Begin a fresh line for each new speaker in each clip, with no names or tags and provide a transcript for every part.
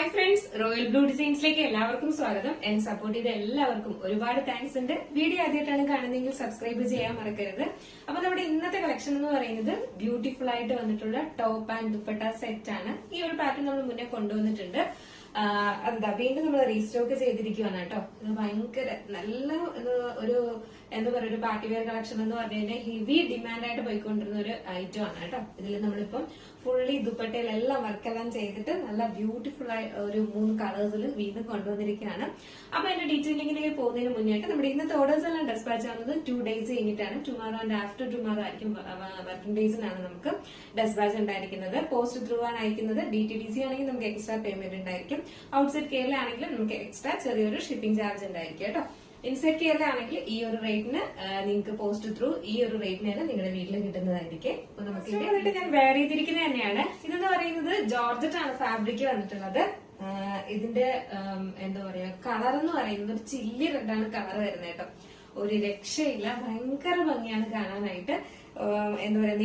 Hi friends, royal blue ഡിസൈൻസിലേക്ക് എല്ലാവർക്കും സ്വാഗതം. എന്നെ സപ്പോർട്ട് ചെയ്ത എല്ലാവർക്കും ഒരുപാട് താങ്ക്സ് ഉണ്ട്. വീഡിയോ ആദ്യമായിട്ടാണ് കാണുന്നതെങ്കിൽ സബ്സ്ക്രൈബ് ചെയ്യാൻ മറക്കരുത്. അപ്പൊ നമ്മുടെ ഇന്നത്തെ കളക്ഷൻ എന്ന് പറയുന്നത് ബ്യൂട്ടിഫുൾ ആയിട്ട് വന്നിട്ടുള്ള ടോപ്പ് ആൻഡ് ദുപ്പട്ട സെറ്റ് ആണ്. ഈ ഒരു പാറ്റേൺ നമ്മൾ മുന്നേ കൊണ്ടുവന്നിട്ടുണ്ട്. എന്താ വീണ്ടും നമ്മൾ റീസ്റ്റോക്ക് ചെയ്തിരിക്കുവാണ് കേട്ടോ. ഇത് ഭയങ്കര നല്ല ഒരു എന്താ പറയുക, ഒരു പാർട്ടി വെയർ കളക്ഷൻ എന്ന് പറഞ്ഞു കഴിഞ്ഞാൽ ഹെവി ഡിമാൻഡ് ആയിട്ട് പോയിക്കൊണ്ടിരുന്ന ഒരു ഐറ്റം ആണ് കേട്ടോ. ഇതിൽ നമ്മളിപ്പം ഫുള്ളി ദുപ്പട്ടയിലെല്ലാം വർക്കെല്ലാം ചെയ്തിട്ട് നല്ല ബ്യൂട്ടിഫുൾ ആയി ഒരു 3 കളേഴ്സിൽ വീണ്ടും കൊണ്ടുവന്നിരിക്കുകയാണ്. അപ്പൊ അതിന്റെ ഡീറ്റെയിലിംഗിലേക്ക് പോകുന്നതിന് മുന്നേറ്റ് നമ്മുടെ ഇന്നത്തെ ഓർഡേഴ്സ് എല്ലാം ഡെസ്പാച്ച് ആവുന്നത് 2 days കഴിഞ്ഞിട്ടാണ്. ടുമാറോ ആൻഡ് ആഫ്റ്റർ ടുമാറോ ആയിരിക്കും വർക്കിംഗ് ഡേയ്സിനാണ് നമുക്ക് ഡെസ്പാച്ച് ഉണ്ടായിരിക്കുന്നത്. പോസ്റ്റ് ത്രൂ ആണ് അയക്കുന്നത്. DTDC ആണെങ്കിൽ നമുക്ക് എക്സ്ട്രാ പേയ്മെന്റ് ഉണ്ടായിരിക്കും. ഔട്ട്സൈഡ് കേരള ആണെങ്കിൽ നമുക്ക് എക്സ്ട്രാ ചെറിയൊരു ഷിപ്പിംഗ് ചാർജ് ഉണ്ടായിരിക്കും കേട്ടോ. ഇൻസൈഡ് കേരള ആണെങ്കിൽ ഈ ഒരു റേറ്റിന് നിങ്ങൾക്ക് പോസ്റ്റ് ത്രൂ ഈ ഒരു റേറ്റിന് തന്നെ നിങ്ങളുടെ വീട്ടിൽ കിട്ടുന്നതായിരിക്കും. അപ്പൊ നമുക്ക് വന്നിട്ട് ഞാൻ വെയർ ചെയ്തിരിക്കുന്നത് തന്നെയാണ്. ഇതെന്ന് പറയുന്നത് ജോർജറ്റ് ആണ് ഫാബ്രിക് വന്നിട്ടുള്ളത്. ഇതിന്റെ എന്താ പറയാ, കളർ എന്ന് പറയുന്നത് ഒരു ചില്ലി റെഡാണ് കളർ വരുന്നത് കേട്ടോ. ഒരു രക്ഷയില്ല, ഭയങ്കര ഭംഗിയാണ് കാണാനായിട്ട്. എന്താ പറയാ,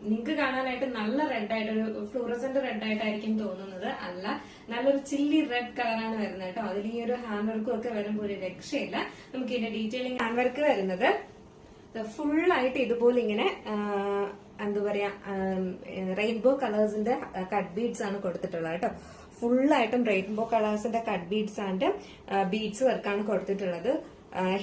നിങ്ങൾക്ക് കാണാനായിട്ട് നല്ല റെഡായിട്ട് ഒരു ഫ്ലൂറസെന്റ് റെഡായിട്ടായിരിക്കും തോന്നുന്നത്. അല്ല, നല്ലൊരു ചില്ലി റെഡ് കളറാണ് വരുന്നത് കേട്ടോ. അതിൽ ഈ ഒരു ഹാൻഡ് വർക്കും ഒക്കെ വരുമ്പോൾ ഒരു രക്ഷയില്ല. നമുക്ക് ഇതിന്റെ ഡീറ്റെയിലിംഗ് ഹാൻഡ് വർക്ക് വരുന്നത് ഫുൾ ആയിട്ട് ഇതുപോലെ ഇങ്ങനെ എന്താ പറയാ, റെയിൻബോ കളേഴ്സിന്റെ കട്ട് ബീഡ്സ് ആണ് കൊടുത്തിട്ടുള്ളത് കേട്ടോ. ഫുള്ളായിട്ടും റെയിൻബോ കളേഴ്സിന്റെ കട്ട് ബീഡ്സ് ആൻഡ് ബീഡ്സ് വർക്കാണ് കൊടുത്തിട്ടുള്ളത്.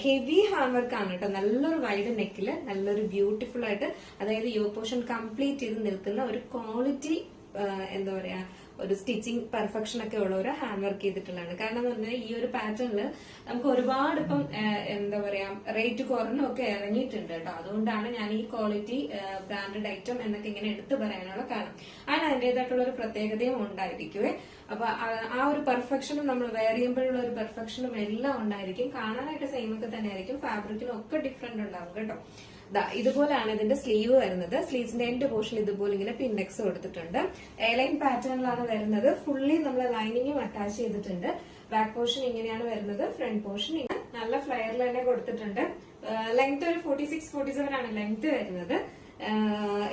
ഹെവി ഹാൻഡ് വർക്ക് ആണ് കേട്ടോ. നല്ലൊരു വൈഡ് നെക്കില് നല്ലൊരു ബ്യൂട്ടിഫുൾ ആയിട്ട്, അതായത് യോ പോർഷൻ കംപ്ലീറ്റ് ചെയ്ത് നിൽക്കുന്ന ഒരു ക്വാളിറ്റി എന്താ പറയാ, ഒരു സ്റ്റിച്ചിങ് പെർഫെക്ഷൻ ഒക്കെ ഉള്ള ഒരു ഹാൻഡ് വർക്ക് ചെയ്തിട്ടുള്ളതാണ്. കാരണം എന്ന് പറഞ്ഞാൽ ഈ ഒരു പാറ്റേണില് നമുക്ക് ഒരുപാട് ഇപ്പം എന്താ പറയാ റേറ്റ് കുറഞ്ഞൊക്കെ ഇറങ്ങിയിട്ടുണ്ട് കേട്ടോ. അതുകൊണ്ടാണ് ഞാൻ ഈ ക്വാളിറ്റി ബ്രാൻഡഡ് ഐറ്റം എന്നൊക്കെ ഇങ്ങനെ എടുത്തു പറയാനുള്ള കാരണം. അതിന് അതിന്റേതായിട്ടുള്ള ഒരു പ്രത്യേകതയും ഉണ്ടായിരിക്കുവേ. അപ്പൊ ആ ഒരു പെർഫെക്ഷനും നമ്മൾ വെയർ ചെയ്യുമ്പോഴുള്ള ഒരു പെർഫെക്ഷനും എല്ലാം ഉണ്ടായിരിക്കും. കാണാനായിട്ട് സെയിം ഒക്കെ തന്നെ ആയിരിക്കും. ഫാബ്രിക്കിനും ഒക്കെ ഡിഫറെന്റ് ഉണ്ടാവും കേട്ടോ. ഇതുപോലെയാണ് ഇതിന്റെ സ്ലീവ് വരുന്നത്. സ്ലീവ്സിന്റെ എൻഡ് പോർഷൻ ഇതുപോലെ ഇങ്ങനെ പിൻഡെക്സ് കൊടുത്തിട്ടുണ്ട്. എയർലൈൻ പാറ്റേണിലാണ് വരുന്നത്. ഫുള്ളി നമ്മൾ ലൈനിങ്ങും അറ്റാച്ച് ചെയ്തിട്ടുണ്ട്. ബാക്ക് പോർഷൻ ഇങ്ങനെയാണ് വരുന്നത്. ഫ്രണ്ട് പോർഷൻ നല്ല ഫ്ലയറിൽ തന്നെ കൊടുത്തിട്ടുണ്ട്. ലെങ്ത് ഒരു 46-47 ആണ് ലെങ്ത് വരുന്നത്.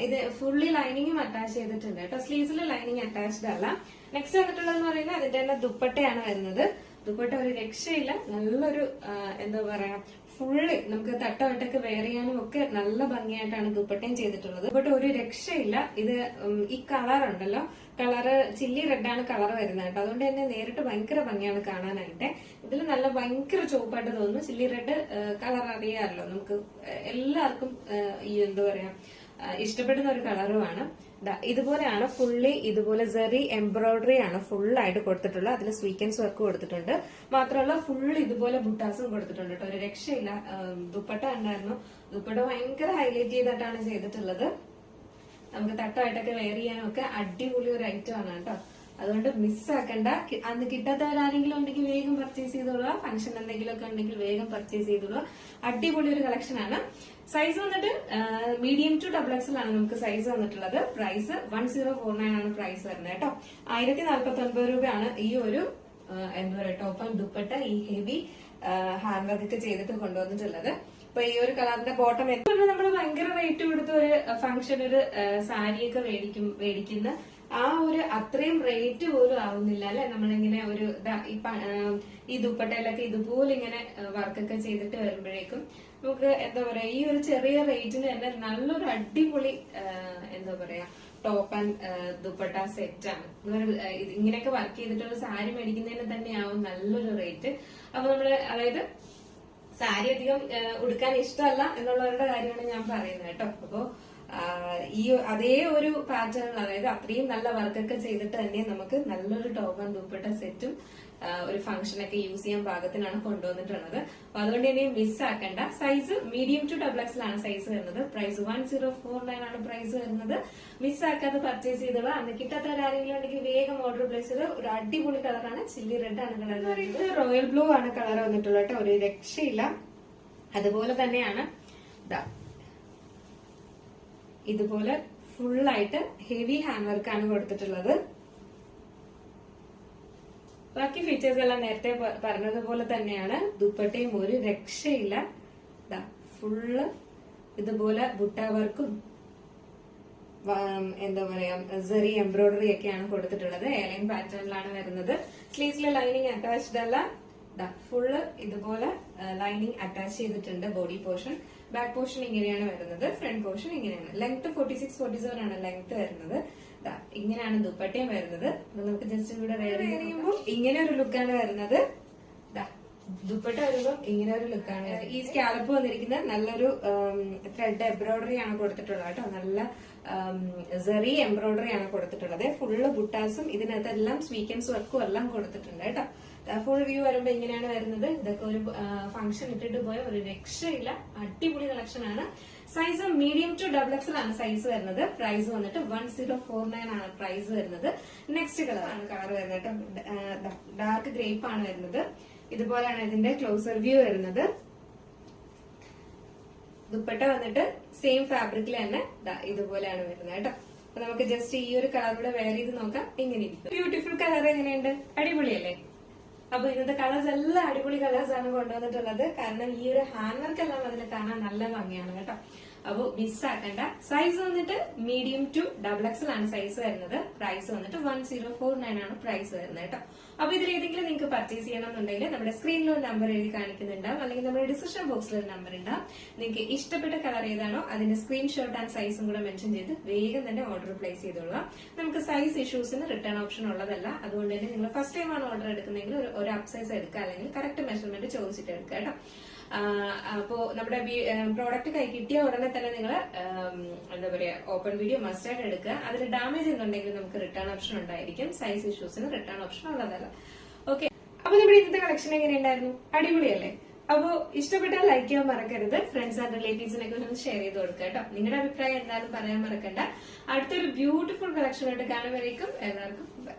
ഇത് ഫുള്ളി ലൈനിങ്ങും അറ്റാച്ച് ചെയ്തിട്ടുണ്ട് കേട്ടോ. സ്ലീവ്സിൽ ലൈനിങ് അറ്റാച്ച്ഡ് അല്ല. നെക്സ്റ്റ് വന്നിട്ടുള്ളതെന്ന് പറയുന്നത് അതിന്റെ തന്നെ ദുപ്പട്ടയാണ് വരുന്നത്. ദുപ്പട്ട ഒരു രക്ഷയില്ല, നല്ലൊരു എന്താ പറയാ, ഫുള്ളി നമുക്ക് തട്ടവട്ടൊക്കെ വെയർ ചെയ്യാനും ഒക്കെ നല്ല ഭംഗിയായിട്ടാണ് ദുപ്പട്ടയും ചെയ്തിട്ടുള്ളത്. ദുപ്പട്ട ഒരു രക്ഷയില്ല. ഇത് ഈ കളർ ഉണ്ടല്ലോ, കളറ് ചില്ലി റെഡാണ് കളർ വരുന്നത് കേട്ടോ. അതുകൊണ്ട് തന്നെ നേരിട്ട് ഭയങ്കര ഭംഗിയാണ് കാണാനായിട്ട്. ഇതിൽ നല്ല ഭയങ്കര ചുവപ്പായിട്ട് തോന്നുന്നു. ചില്ലി റെഡ് കളർ അറിയാമല്ലോ നമുക്ക് എല്ലാവർക്കും, ഈ എന്താ പറയാ ഇഷ്ടപ്പെടുന്ന ഒരു കളറുമാണ്. ഇതുപോലെയാണ് ഫുള്ളി ഇതുപോലെ സെറി എംബ്രോയിഡറി ആണ് ഫുള്ളായിട്ട് കൊടുത്തിട്ടുള്ളത്. അതിൽ സ്വീക്കൻസ് വർക്ക് കൊടുത്തിട്ടുണ്ട്. മാത്രമല്ല ഫുൾ ഇതുപോലെ ബുട്ടാസും കൊടുത്തിട്ടുണ്ട് കേട്ടോ. ഒരു രക്ഷയില്ല. ദുപ്പട്ട ഉണ്ടായിരുന്നു. ദുപ്പട്ട ഭയങ്കര ഹൈലൈറ്റ് ചെയ്തിട്ടാണ് ചെയ്തിട്ടുള്ളത്. നമുക്ക് തട്ടമായിട്ടൊക്കെ വെയർ ചെയ്യാനും ഒക്കെ അടിപൊളി ഒരു ഐറ്റം ആണ് കേട്ടോ. അതുകൊണ്ട് മിസ്സാക്കണ്ട. അന്ന് കിട്ടാത്തവരാരെങ്കിലും ഉണ്ടെങ്കിൽ വേഗം പർച്ചേസ് ചെയ്തോളുക. ഫംഗ്ഷൻ എന്തെങ്കിലും ഒക്കെ ഉണ്ടെങ്കിൽ വേഗം പർച്ചേസ് ചെയ്തോളുക. അടിപൊളി ഒരു കളക്ഷൻ ആണ്. സൈസ് വന്നിട്ട് മീഡിയം ടു XXL ആണ് നമുക്ക് സൈസ് വന്നിട്ടുള്ളത്. പ്രൈസ് 1049 ആണ് പ്രൈസ് വരുന്നത് കേട്ടോ. 1049 രൂപയാണ് ഈ ഒരു എന്താ പറയുക ടോപ്പ് ആൻഡ് ദുപ്പട്ട ഈ ഹെവി ഹാൻഡ് വർക്ക് ഒക്കെ ചെയ്തിട്ട് കൊണ്ടുവന്നിട്ടുള്ളത്. ഇപ്പൊ ഈ ഒരു കളറിന്റെ ബോട്ടം എപ്പോഴും നമ്മൾ ഭയങ്കര റേറ്റ് കൊടുത്ത് ഒരു ഫംഗ്ഷൻ ഒരു സാരിയൊക്കെ മേടിക്കുന്ന ആ ഒരു അത്രയും റേറ്റ് പോലും ആവുന്നില്ല അല്ലെ. നമ്മളിങ്ങനെ ഒരു ഈ ദുപ്പട്ടയിലൊക്കെ ഇതുപോലെ ഇങ്ങനെ വർക്കൊക്കെ ചെയ്തിട്ട് വരുമ്പോഴേക്കും നമുക്ക് എന്താ പറയാ, ഈ ഒരു ചെറിയ റേറ്റിന് തന്നെ നല്ലൊരു അടിപൊളി എന്താ പറയാ ടോപ്പ് ആൻഡ് ദുപ്പട്ട സെറ്റ് ആണ്. ഇങ്ങനെയൊക്കെ വർക്ക് ചെയ്തിട്ടുള്ള സാരി മേടിക്കുന്നതിന് തന്നെയാവും നല്ലൊരു റേറ്റ്. അപ്പൊ നമ്മള് അതായത് സാരി അധികം ഉടുക്കാൻ ഇഷ്ടമല്ല എന്നുള്ളവരുടെ കാര്യമാണ് ഞാൻ പറയുന്നത് കേട്ടോ. അപ്പോ ഈ അതേ ഒരു പാറ്റേണിൽ, അതായത് അത്രയും നല്ല വർക്കൊക്കെ ചെയ്തിട്ട് തന്നെ നമുക്ക് നല്ലൊരു ടോപ്പ് ആൻഡ് ദുപ്പട്ട സെറ്റും ഒരു ഫംഗ്ഷനൊക്കെ യൂസ് ചെയ്യാൻ പാകത്തിനാണ് കൊണ്ടുവന്നിട്ടുള്ളത്. അപ്പൊ അതുകൊണ്ട് ഇനി മിസ്സാക്കണ്ട. സൈസ് മീഡിയം ടു XXL ആണ് സൈസ് വരുന്നത്. പ്രൈസ് 1049 ആണ് പ്രൈസ് വരുന്നത്. മിസ്സാക്കാതെ പർച്ചേസ് ചെയ്തോളൂ. അന്ന് കിട്ടാത്തവരാരെങ്കിലും ഉണ്ടെങ്കിൽ വേഗം ഓർഡർ പ്ലേസ് ചെയ്ത്. ഒരു അടിപൊളി കളറാണ്, ചില്ലി റെഡ് ആണ് കളർ പറയുന്നത്. റോയൽ ബ്ലൂ ആണ് കളർ വന്നിട്ടുള്ളത് കേട്ടോ. ഒരു രക്ഷയില്ല. അതുപോലെ തന്നെയാണ് ഇതുപോലെ ഫുള്ളായിട്ട് ഹെവി ഹാൻഡ് വർക്കാണ് കൊടുത്തിട്ടുള്ളത്. ബാക്കി ഫീച്ചേഴ്സ് എല്ലാം നേരത്തെ പറഞ്ഞതുപോലെ തന്നെയാണ്. ദുപ്പട്ടയും ഒരു രക്ഷയില്ല. ഫുള്ള് ഇതുപോലെ ബുട്ട വർക്കും എന്താ പറയാ സെറി എംബ്രോയിഡറി ഒക്കെയാണ് കൊടുത്തിട്ടുള്ളത്. എയർലൈൻ പാറ്റേണിലാണ് വരുന്നത്. സ്ലീവ്സിലെ ലൈനിങ് അറ്റാച്ച്ഡ് അല്ല. ഫുള്ള് ഇതുപോലെ ലൈനിങ് അറ്റാച്ച് ചെയ്തിട്ടുണ്ട്. ബോഡി പോർഷൻ, ബാക്ക് പോർഷൻ ഇങ്ങനെയാണ് വരുന്നത്. ഫ്രണ്ട് പോർഷൻ ഇങ്ങനെയാണ്. ലെങ്ത് 46-47 ആണ് ലെങ്ത് വരുന്നത്. ഇങ്ങനെയാണ് ദുപ്പട്ടയും വരുന്നത്. നമുക്ക് ജസ്റ്റ് ഇവിടെ വെയർ ചെയ്യുമ്പോൾ ഇങ്ങനെ ഒരു ലുക്കാണ് വരുന്നത്. ദുപ്പട്ട വരുമ്പോൾ ഇങ്ങനെ ഒരു ലുക്കാണ്. ഈ സ്കാലപ്പ് വന്നിരിക്കുന്നത് നല്ലൊരു ത്രെഡ് എംബ്രോയിഡറി ആണ് കൊടുത്തിട്ടുള്ളത് കേട്ടോ. നല്ല സെറി എംബ്രോയിഡറി ആണ് കൊടുത്തിട്ടുള്ളത്. ഫുള്ള് ബുട്ടാസും ഇതിനകത്തെല്ലാം സ്വീക്കൻസും വർക്കും എല്ലാം കൊടുത്തിട്ടുണ്ട് കേട്ടോ. ഫുൾ വ്യൂ വരുമ്പോ ഇങ്ങനെയാണ് വരുന്നത്. ഇതൊക്കെ ഒരു ഫംഗ്ഷൻ ഇട്ടിട്ട് പോയ ഒരു രക്ഷയില്ല. അടിപൊളി കളക്ഷൻ ആണ്. സൈസ് മീഡിയം ടു XXL ആണ് സൈസ് വരുന്നത്. പ്രൈസ് വന്നിട്ട് 1049 ആണ് പ്രൈസ് വരുന്നത്. നെക്സ്റ്റ് കളർ ആണ് കളർ വരുന്നത് കേട്ടോ. ഡാർക്ക് ഗ്രേപ്പ് ആണ് വരുന്നത്. ഇതുപോലെയാണ് ഇതിന്റെ ക്ലോസർ വ്യൂ വരുന്നത്. ദുപ്പട്ട വന്നിട്ട് സെയിം ഫാബ്രിക്കിൽ തന്നെ ഇതുപോലെയാണ് വരുന്നത് കേട്ടോ. അപ്പൊ നമുക്ക് ജസ്റ്റ് ഈ ഒരു കളറൂടെ വെയർ ചെയ്ത് നോക്കാം. ഇങ്ങനെ ഇരിക്കും. ബ്യൂട്ടിഫുൾ കളർ എങ്ങനെയുണ്ട്? അടിപൊളിയല്ലേ? അപ്പൊ ഇന്നത്തെ കളേഴ്സ് എല്ലാം അടിപൊളി കളേഴ്സ് ആണ് കൊണ്ടുവന്നിട്ടുള്ളത്. കാരണം ഈ ഒരു ഹാൻഡ് വർക്ക് എല്ലാം അതിൽ കാണാൻ നല്ല ഭംഗിയാണ് കേട്ടോ. അപ്പൊ മിസ്സാക്കണ്ട. സൈസ് വന്നിട്ട് മീഡിയം ടു XXL ആണ് സൈസ് വരുന്നത്. പ്രൈസ് വന്നിട്ട് 1049 ആണ് പ്രൈസ് വരുന്നത് കേട്ടോ. അപ്പൊ ഇതിൽ ഏതെങ്കിലും നിങ്ങൾക്ക് പർച്ചേസ് ചെയ്യണമെന്നുണ്ടെങ്കിൽ നമ്മുടെ സ്ക്രീനിൽ ഒരു നമ്പർ എഴുതി കാണിക്കുന്നുണ്ടാവും, അല്ലെങ്കിൽ നമ്മുടെ ഡിസ്ക്രിപ്ഷൻ ബോക്സിൽ ഒരു നമ്പർ ഉണ്ടാവും. നിങ്ങൾക്ക് ഇഷ്ടപ്പെട്ട കളർ ഏതാണോ അതിന്റെ സ്ക്രീൻഷോട്ട് ആൻഡ് സൈസും കൂടെ മെൻഷൻ ചെയ്ത് വേഗം തന്നെ ഓർഡർ പ്ലേസ് ചെയ്തോളാം. നമുക്ക് സൈസ് ഇഷ്യൂസിന് റിട്ടേൺ ഓപ്ഷൻ ഉള്ളതല്ല. അതുകൊണ്ട് തന്നെ നിങ്ങൾ ഫസ്റ്റ് ടൈം ആണ് ഓർഡർ എടുക്കുന്നെങ്കിൽ ഒരു അപ്പ് സൈസ് എടുക്കുക, അല്ലെങ്കിൽ കറക്റ്റ് മെഷർമെന്റ് ചോദിച്ചിട്ട് എടുക്കുക കേട്ടോ. അപ്പോ നമ്മുടെ പ്രോഡക്റ്റ് കൈ കിട്ടിയ ഉടനെ തന്നെ നിങ്ങൾ എന്താ പറയാ ഓപ്പൺ വീഡിയോ മസ്റ്റ് ആയിട്ട് എടുക്കുക. അതിൽ ഡാമേജ് എന്നുണ്ടെങ്കിൽ നമുക്ക് റിട്ടേൺ ഓപ്ഷൻ ഉണ്ടായിരിക്കും. സൈസ് ഇഷ്യൂസിന് റിട്ടേൺ ഓപ്ഷൻ ഉള്ളതല്ല. ഓക്കെ, അപ്പൊ നമ്മുടെ ഇന്നത്തെ കളക്ഷൻ എങ്ങനെയുണ്ടായിരുന്നു? അടിപൊളിയല്ലേ? അപ്പോ ഇഷ്ടപ്പെട്ടാൽ ലൈക്ക് ചെയ്യാൻ മറക്കരുത്. ഫ്രണ്ട്സ് ആൻഡ് റിലേറ്റീവ്സിനൊക്കെ ഒന്ന് ഷെയർ ചെയ്ത് കൊടുക്കുക കേട്ടോ. നിങ്ങളുടെ അഭിപ്രായം എന്തായാലും പറയാൻ മറക്കണ്ട. അടുത്തൊരു ബ്യൂട്ടിഫുൾ കളക്ഷനായിട്ട് കാണുമ്പോഴേക്കും എല്ലാവർക്കും ബൈ.